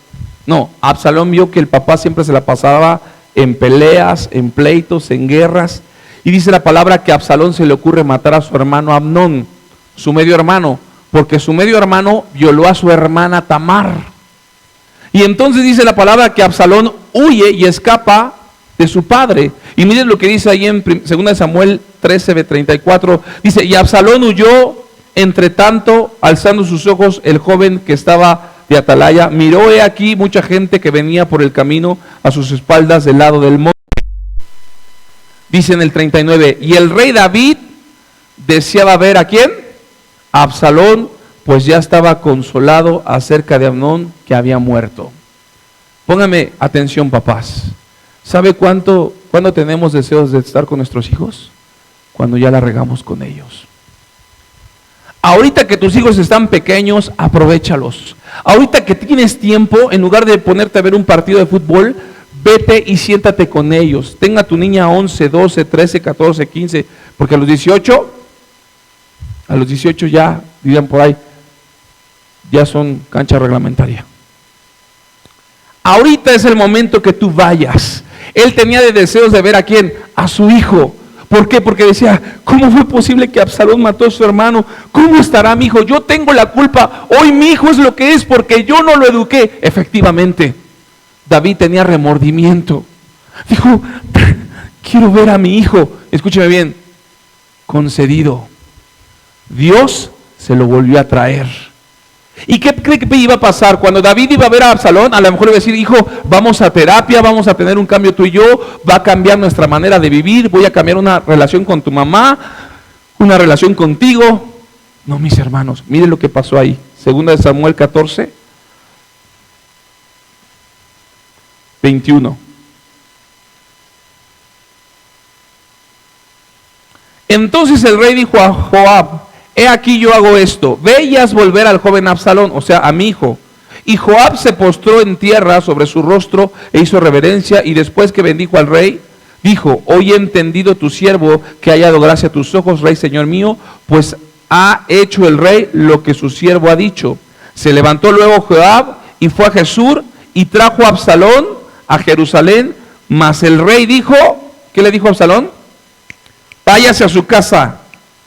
No, Absalón vio que el papá siempre se la pasaba en peleas, en pleitos, en guerras. Y dice la palabra que a Absalón se le ocurre matar a su hermano Amnón, su medio hermano, porque su medio hermano violó a su hermana Tamar. Y entonces dice la palabra que Absalón huye y escapa de su padre. Y miren lo que dice ahí en 2 Samuel 13:34. Dice, y Absalón huyó, entre tanto, alzando sus ojos, el joven que estaba de atalaya, miró he aquí mucha gente que venía por el camino a sus espaldas del lado del monte. Dice en el 39, y el rey David deseaba ver ¿a quién? A Absalón, pues ya estaba consolado acerca de Amnón que había muerto. Póngame atención, papás. ¿Sabe cuándo tenemos deseos de estar con nuestros hijos? Cuando ya la regamos con ellos. Ahorita que tus hijos están pequeños, aprovéchalos. Ahorita que tienes tiempo, en lugar de ponerte a ver un partido de fútbol, vete y siéntate con ellos. Tenga tu niña 11, 12, 13, 14, 15, porque a los 18 ya, dirían por ahí, ya son cancha reglamentaria. Ahorita es el momento que tú vayas. Él tenía de deseos de ver a quién, a su hijo. ¿Por qué? Porque decía, ¿cómo fue posible que Absalón mató a su hermano? ¿Cómo estará mi hijo? Yo tengo la culpa. Hoy mi hijo es lo que es porque yo no lo eduqué. Efectivamente, David tenía remordimiento. Dijo, quiero ver a mi hijo. Escúcheme bien, concedido. Dios se lo volvió a traer. ¿Y qué cree que iba a pasar? Cuando David iba a ver a Absalón, a lo mejor iba a decir, hijo, vamos a terapia, vamos a tener un cambio tú y yo, va a cambiar nuestra manera de vivir, voy a cambiar una relación con tu mamá, una relación contigo. No, mis hermanos, miren lo que pasó ahí. Segunda de Samuel 14, 21. Entonces el rey dijo a Joab: he aquí yo hago esto, ve y haz volver al joven Absalón, o sea, a mi hijo. Y Joab se postró en tierra sobre su rostro e hizo reverencia, y después que bendijo al rey, dijo: hoy he entendido tu siervo que ha hallado gracia a tus ojos, rey señor mío, pues ha hecho el rey lo que su siervo ha dicho. Se levantó luego Joab y fue a Jesús y trajo a Absalón a Jerusalén, mas el rey dijo, ¿qué le dijo a Absalón? Váyase a su casa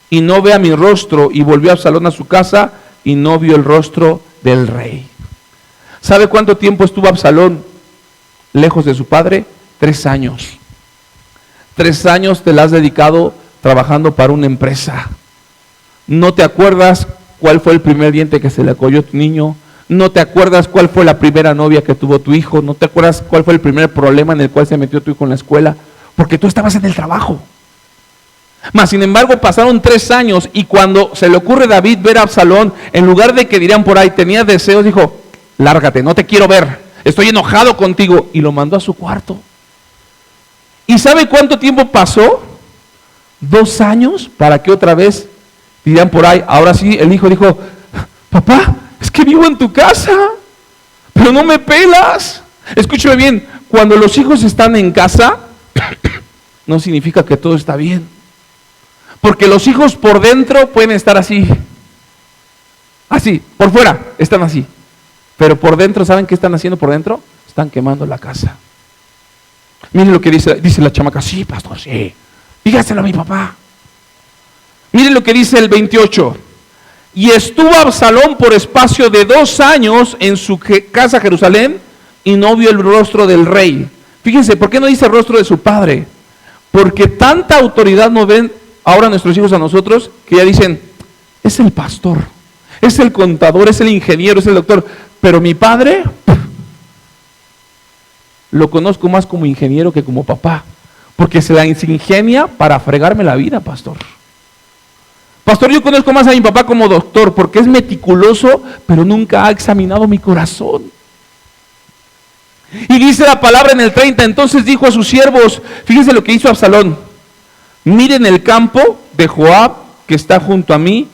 y no vea mi rostro. Y volvió Absalón a su casa y no vio el rostro del rey. ¿Sabe cuánto tiempo estuvo Absalón lejos de su padre? 3 años. 3 años te la has dedicado trabajando para una empresa. ¿No te acuerdas cuál fue el primer diente que se le cayó a tu niño? ¿No te acuerdas cuál fue la primera novia que tuvo tu hijo? ¿No te acuerdas cuál fue el primer problema en el cual se metió tu hijo en la escuela? Porque tú estabas en el trabajo. Mas sin embargo pasaron 3 años, y cuando se le ocurre a David ver a Absalón, en lugar de que dirían por ahí, tenía deseos, dijo: lárgate, no te quiero ver, estoy enojado contigo, y lo mandó a su cuarto. ¿Y sabe cuánto tiempo pasó? 2 años para que otra vez dirían por ahí. Ahora sí, el hijo dijo: papá, es que vivo en tu casa, pero no me pelas. Escúchame bien, cuando los hijos están en casa, no significa que todo está bien. Porque los hijos por dentro pueden estar así, por fuera están así, pero por dentro, ¿saben qué están haciendo por dentro? Están quemando la casa. Miren lo que dice la chamaca: sí, pastor, sí, dígaselo a mi papá. Miren lo que dice el 28. Y estuvo Absalón por espacio de 2 años en su casa Jerusalén, y no vio el rostro del rey. Fíjense, ¿por qué no dice el rostro de su padre? Porque tanta autoridad nos ven ahora nuestros hijos a nosotros, que ya dicen: es el pastor, es el contador, es el ingeniero, es el doctor, pero mi padre lo conozco más como ingeniero que como papá, porque se la ingenia para fregarme la vida, pastor. Pastor, yo conozco más a mi papá como doctor, porque es meticuloso, pero nunca ha examinado mi corazón. Y dice la palabra en el 30, entonces dijo a sus siervos, fíjense lo que hizo Absalón: miren el campo de Joab que está junto a mí,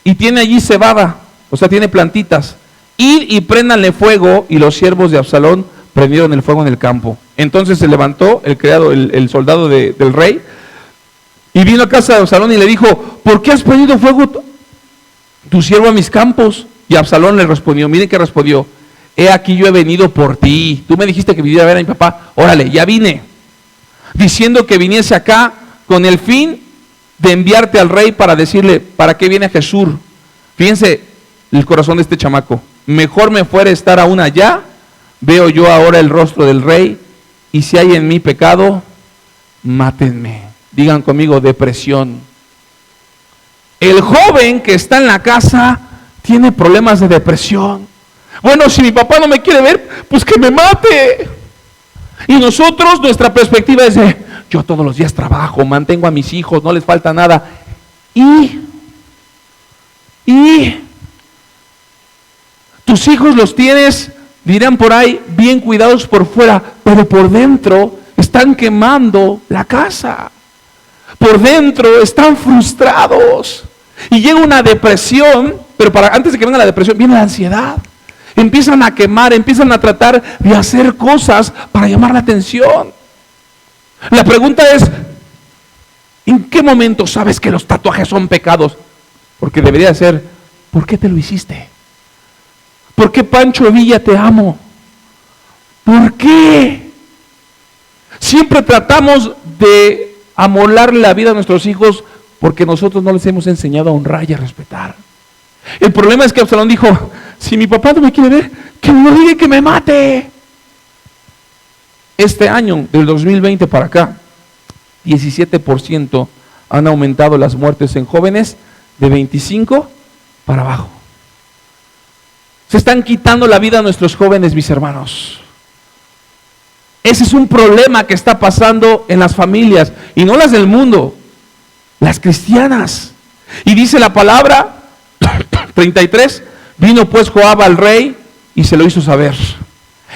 y tiene allí cebada, o sea, tiene plantitas. Id y préndanle fuego. Y los siervos de Absalón prendieron el fuego en el campo. Entonces se levantó el soldado del rey, y vino a casa de Absalón y le dijo: ¿por qué has prendido fuego tu siervo a mis campos? Y Absalón le respondió, miren qué respondió: he aquí yo he venido por ti. Tú me dijiste que viniera a ver a mi papá. Órale, ya vine. Diciendo que viniese acá con el fin de enviarte al rey para decirle, ¿para qué viene a Jesús? Fíjense el corazón de este chamaco: mejor me fuera estar aún allá, veo yo ahora el rostro del rey, y si hay en mí pecado, mátenme. Digan conmigo: depresión. El joven que está en la casa tiene problemas de depresión. Bueno, si mi papá no me quiere ver, pues que me mate. Y nosotros, nuestra perspectiva es de: yo todos los días trabajo, mantengo a mis hijos, no les falta nada. Y tus hijos los tienes, dirán por ahí, bien cuidados por fuera, pero por dentro están quemando la casa. Por dentro están frustrados. Y llega una depresión, pero antes de que venga la depresión, viene la ansiedad. Empiezan a quemar, empiezan a tratar de hacer cosas para llamar la atención. La pregunta es: ¿en qué momento sabes que los tatuajes son pecados? Porque debería ser: ¿por qué te lo hiciste? ¿Por qué, Pancho Villa, te amo? ¿Por qué? Siempre tratamos de amolar la vida a nuestros hijos porque nosotros no les hemos enseñado a honrar y a respetar. El problema es que Absalón dijo: si mi papá no me quiere ver, que me lo diga y que me mate. Este año, del 2020 para acá, 17% han aumentado las muertes en jóvenes de 25 para abajo. Se están quitando la vida a nuestros jóvenes, mis hermanos. Ese es un problema que está pasando en las familias, y no las del mundo, las cristianas. Y dice la palabra 33, vino pues Joab al rey y se lo hizo saber.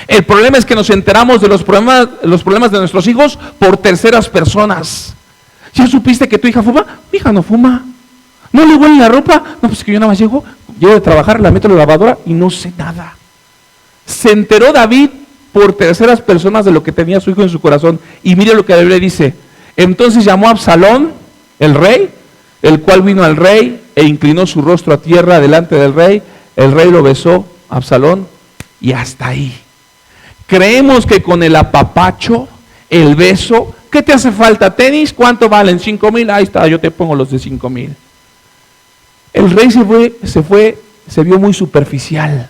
El problema es que nos enteramos de los problemas de nuestros hijos por terceras personas. ¿Ya supiste que tu hija fuma? Mi hija no fuma. ¿No le huele la ropa? No, pues que yo nada más llego de trabajar, la meto en la lavadora y no sé nada. Se enteró David por terceras personas de lo que tenía su hijo en su corazón. Y mire lo que la Biblia dice. Entonces llamó a Absalón, el rey, el cual vino al rey e inclinó su rostro a tierra delante del rey. El rey lo besó, Absalón, y hasta ahí. Creemos que con el apapacho, el beso, ¿qué te hace falta? ¿Tenis? ¿Cuánto valen? 5,000. Ahí está, yo te pongo los de 5,000. El rey se vio muy superficial.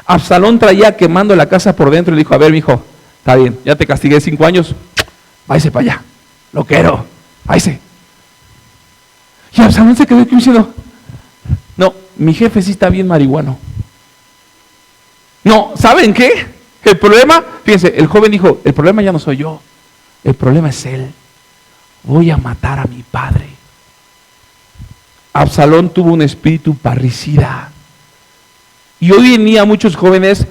Absalón traía quemando la casa por dentro y le dijo, a ver, mijo, está bien, ya te castigué 5 años, váyase para allá, lo quiero, váyase. Y Absalón se quedó diciendo, no, mi jefe sí está bien marihuano. No, ¿saben qué? El problema, fíjense, el joven dijo, el problema ya no soy yo, el problema es él. Voy a matar a mi padre. Absalón tuvo un espíritu parricida. Y hoy en día muchos jóvenes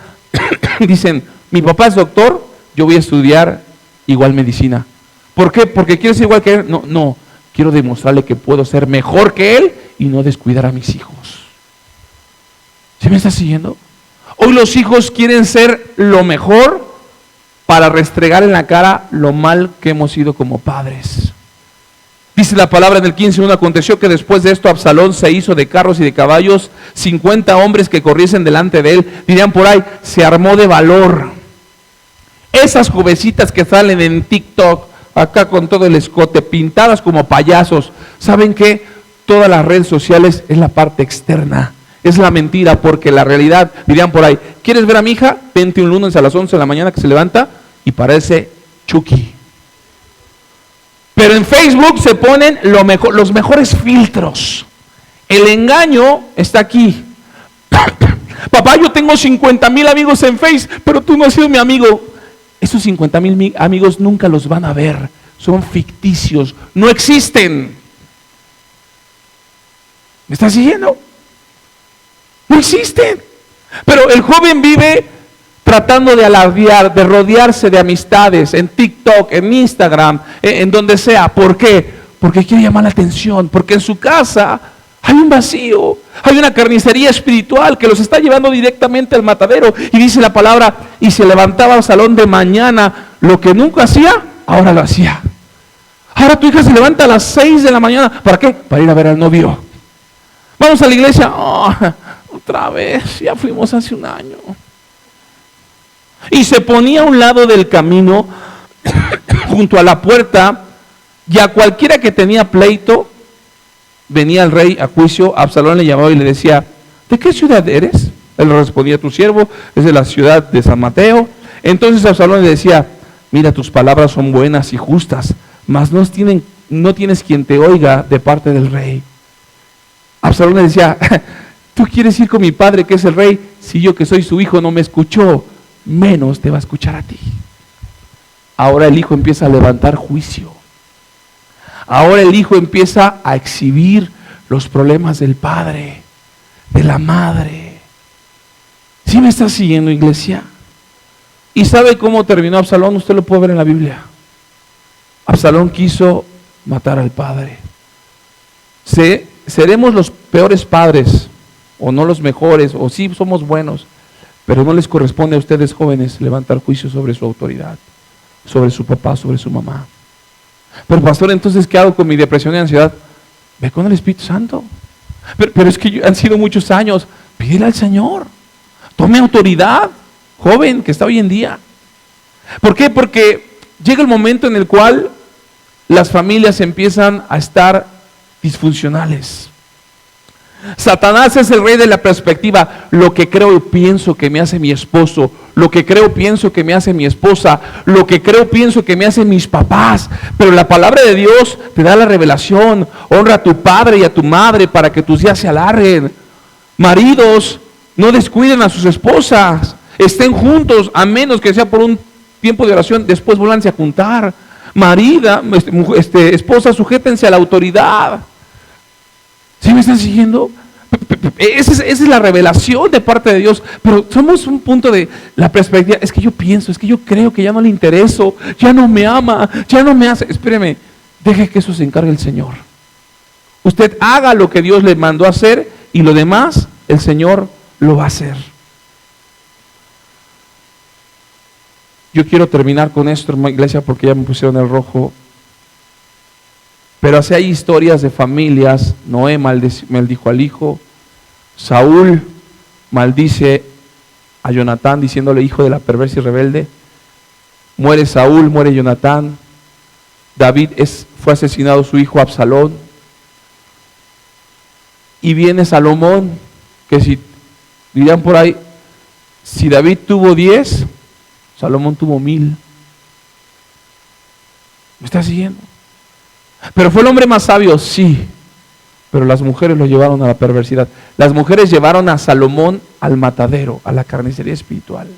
dicen, mi papá es doctor, yo voy a estudiar igual medicina. ¿Por qué? ¿Porque quiero ser igual que él? No, quiero demostrarle que puedo ser mejor que él y no descuidar a mis hijos. ¿Sí me está siguiendo? Hoy los hijos quieren ser lo mejor para restregar en la cara lo mal que hemos sido como padres. Dice la palabra en el 15:1, aconteció que después de esto Absalón se hizo de carros y de caballos, 50 hombres que corriesen delante de él, dirían por ahí, se armó de valor. Esas jovencitas que salen en TikTok, acá con todo el escote, pintadas como payasos, ¿saben qué? Todas las redes sociales es la parte externa, es la mentira, porque la realidad, dirían por ahí, ¿quieres ver a mi hija? Vente un lunes a las 11 de la mañana que se levanta y parece Chucky. Pero en Facebook se ponen los mejores filtros. El engaño está aquí. Papá, yo tengo 50,000 amigos en Facebook, pero tú no has sido mi amigo. Esos 50,000 amigos nunca los van a ver. Son ficticios, no existen. ¿Me estás siguiendo? No existen. Pero el joven vive tratando de alardear, de rodearse de amistades en TikTok, en Instagram, en donde sea. ¿Por qué? Porque quiere llamar la atención, porque en su casa hay un vacío, hay una carnicería espiritual que los está llevando directamente al matadero. Y dice la palabra, y se levantaba Absalón de mañana, lo que nunca hacía, ahora lo hacía. Ahora tu hija se levanta a las 6 de la mañana, ¿para qué? Para ir a ver al novio. Vamos a la iglesia, oh, otra vez, ya fuimos hace un año. Y se ponía a un lado del camino, junto a la puerta, y a cualquiera que tenía pleito, venía el rey a juicio. Absalón le llamaba y le decía, ¿de qué ciudad eres? Él respondía, tu siervo es de la ciudad de San Mateo. Entonces Absalón le decía, mira, tus palabras son buenas y justas, mas no tienes quien te oiga de parte del rey. Absalón le decía, ¿tú quieres ir con mi padre que es el rey? Si yo que soy su hijo no me escuchó, menos te va a escuchar a ti. Ahora el hijo empieza a levantar juicio. Ahora el hijo empieza a exhibir los problemas del padre, de la madre. ¿Sí me está siguiendo, iglesia? ¿Y sabe cómo terminó Absalón? Usted lo puede ver en la Biblia. Absalón quiso matar al padre. Seremos los peores padres, o no los mejores, o sí somos buenos, pero no les corresponde a ustedes jóvenes levantar juicio sobre su autoridad, sobre su papá, sobre su mamá. Pero pastor, entonces ¿qué hago con mi depresión y ansiedad? Ve con el Espíritu Santo. Pero es que han sido muchos años. Pídele al Señor. Tome autoridad, joven, que está hoy en día. ¿Por qué? Porque llega el momento en el cual las familias empiezan a estar disfuncionales. Satanás es el rey de la perspectiva. Lo que creo y pienso que me hace mi esposo, lo que creo pienso que me hace mi esposa, lo que creo pienso que me hacen mis papás. Pero la palabra de Dios te da la revelación. Honra a tu padre y a tu madre para que tus días se alarguen. Maridos, no descuiden a sus esposas, estén juntos, a menos que sea por un tiempo de oración, después vuélvanse a juntar. Marida, esposa, sujétense a la autoridad. ¿Sí me están siguiendo? Esa es la revelación de parte de Dios. Pero somos un punto de la perspectiva. Es que yo pienso, es que yo creo que ya no le intereso, ya no me ama, ya no me hace. Espéreme, Deje que eso se encargue el Señor. Usted haga lo que Dios le mandó a hacer y lo demás el Señor lo va a hacer. Yo quiero terminar con esto, hermana iglesia, porque ya me pusieron el rojo. Pero así hay historias de familias. Noé maldijo al hijo. Saúl maldice a Jonatán diciéndole hijo de la perversa y rebelde. Muere Saúl, muere Jonatán. David fue asesinado su hijo Absalón. Y viene Salomón, que si dirían por ahí, si David tuvo 10, Salomón tuvo 1000. ¿Me está siguiendo? Pero fue el hombre más sabio, sí. Pero las mujeres lo llevaron a la perversidad. Las mujeres llevaron a Salomón al matadero, a la carnicería espiritual.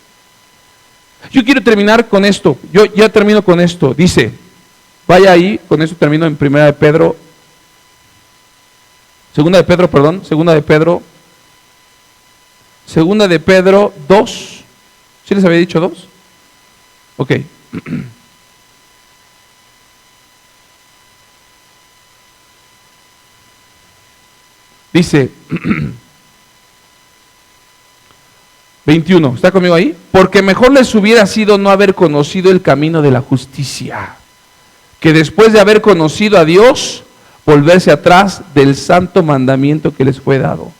Yo quiero terminar con esto. Yo ya termino con esto. Dice, vaya ahí, con esto termino en Segunda de Pedro 2. ¿Sí les había dicho 2? Ok. Dice 21, ¿está conmigo ahí? Porque mejor les hubiera sido no haber conocido el camino de la justicia, que después de haber conocido a Dios, volverse atrás del santo mandamiento que les fue dado.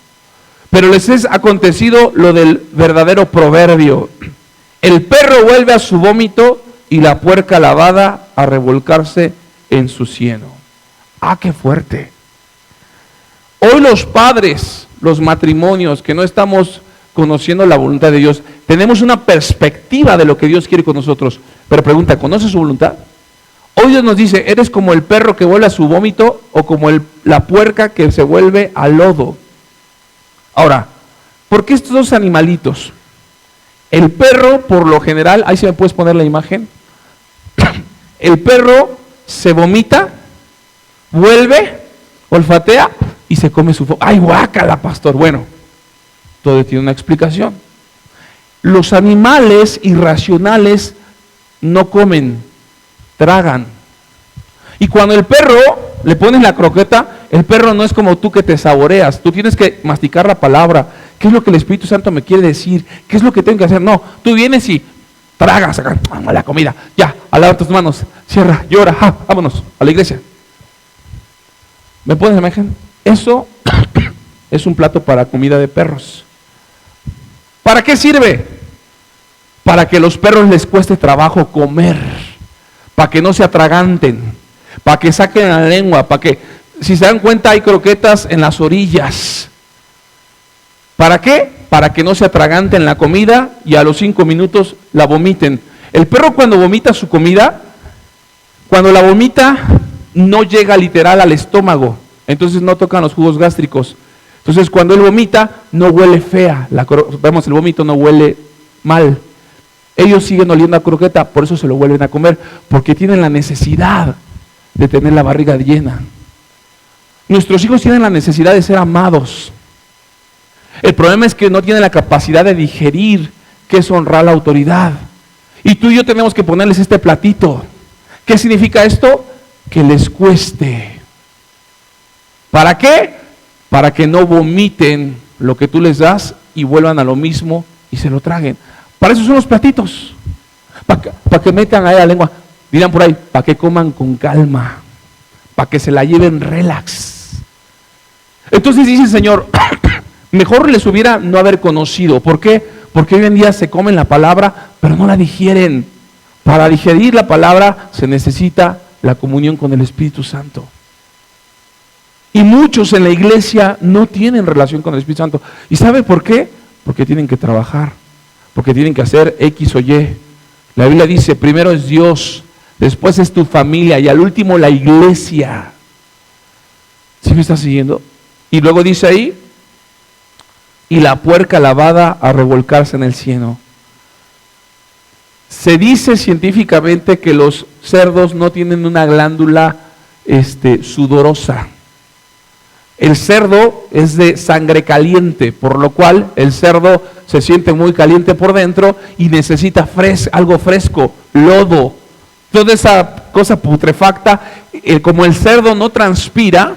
Pero les es acontecido lo del verdadero proverbio: el perro vuelve a su vómito y la puerca lavada a revolcarse en su cieno. ¡Ah, qué fuerte! Hoy los padres, los matrimonios que no estamos conociendo la voluntad de Dios, tenemos una perspectiva de lo que Dios quiere con nosotros. Pero pregunta, ¿conoces su voluntad? Hoy Dios nos dice, ¿eres como el perro que vuelve a su vómito o como la puerca que se vuelve a lodo? Ahora, ¿por qué estos dos animalitos? El perro, por lo general, ahí se me puedes poner la imagen. El perro se vomita, vuelve, olfatea y se come su... ¡Ay, guácala, pastor! Bueno, todo tiene una explicación. Los animales irracionales no comen, tragan. Y cuando el perro le pones la croqueta, el perro no es como tú que te saboreas. Tú tienes que masticar la palabra. ¿Qué es lo que el Espíritu Santo me quiere decir? ¿Qué es lo que tengo que hacer? No, tú vienes y tragas la comida. Ya, alaba tus manos, cierra, llora, vámonos a la iglesia. ¿Me pones la imagen? Eso es un plato para comida de perros. ¿Para qué sirve? Para que los perros les cueste trabajo comer, para que no se atraganten, para que saquen la lengua, para que, si se dan cuenta, hay croquetas en las orillas. ¿Para qué? Para que no se atraganten la comida y a los 5 minutos la vomiten. El perro cuando vomita su comida, cuando la vomita, no llega literal al estómago, entonces no tocan los jugos gástricos. Entonces cuando él vomita, no huele fea, vemos el vómito no huele mal. Ellos siguen oliendo a croqueta, por eso se lo vuelven a comer, porque tienen la necesidad de tener la barriga llena. Nuestros hijos tienen la necesidad de ser amados. El problema es que no tienen la capacidad de digerir qué es honrar la autoridad. Y tú y yo tenemos que ponerles este platito. ¿Qué significa esto? Que les cueste. ¿Para qué? Para que no vomiten lo que tú les das y vuelvan a lo mismo y se lo traguen. Para eso son los platitos. Para que metan ahí la lengua. Dirán por ahí, para que coman con calma. Para que se la lleven relax. Entonces dice el Señor, mejor les hubiera no haber conocido. ¿Por qué? Porque hoy en día se comen la palabra, pero no la digieren. Para digerir la palabra se necesita la comunión con el Espíritu Santo. Y muchos en la iglesia no tienen relación con el Espíritu Santo. ¿Y sabe por qué? Porque tienen que trabajar, porque tienen que hacer X o Y. La Biblia dice, primero es Dios, después es tu familia y al último la iglesia. ¿Sí me está siguiendo? Y luego dice ahí, y la puerca lavada a revolcarse en el cieno. Se dice científicamente que los cerdos no tienen una glándula sudorosa. El cerdo es de sangre caliente, por lo cual el cerdo se siente muy caliente por dentro y necesita algo fresco, lodo. Toda esa cosa putrefacta, como el cerdo no transpira.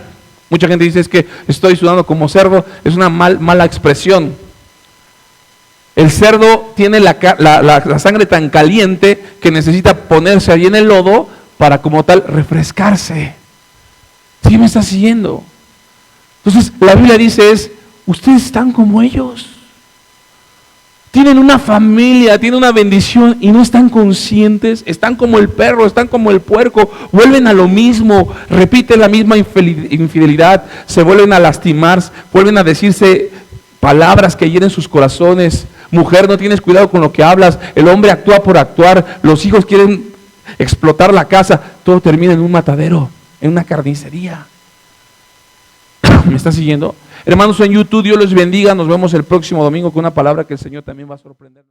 Mucha gente dice, es que estoy sudando como cerdo, es una mala expresión. El cerdo tiene la sangre tan caliente que necesita ponerse ahí en el lodo para como tal refrescarse. ¿Sí me está siguiendo? Entonces la Biblia dice ustedes están como ellos. Tienen una familia, tienen una bendición y no están conscientes, están como el perro, están como el puerco, vuelven a lo mismo, repiten la misma infidelidad, se vuelven a lastimar, vuelven a decirse palabras que hieren sus corazones. Mujer, no tienes cuidado con lo que hablas, el hombre actúa por actuar, los hijos quieren explotar la casa, todo termina en un matadero, en una carnicería. ¿Me está siguiendo? Hermanos en YouTube, Dios los bendiga. Nos vemos el próximo domingo con una palabra que el Señor también va a sorprender.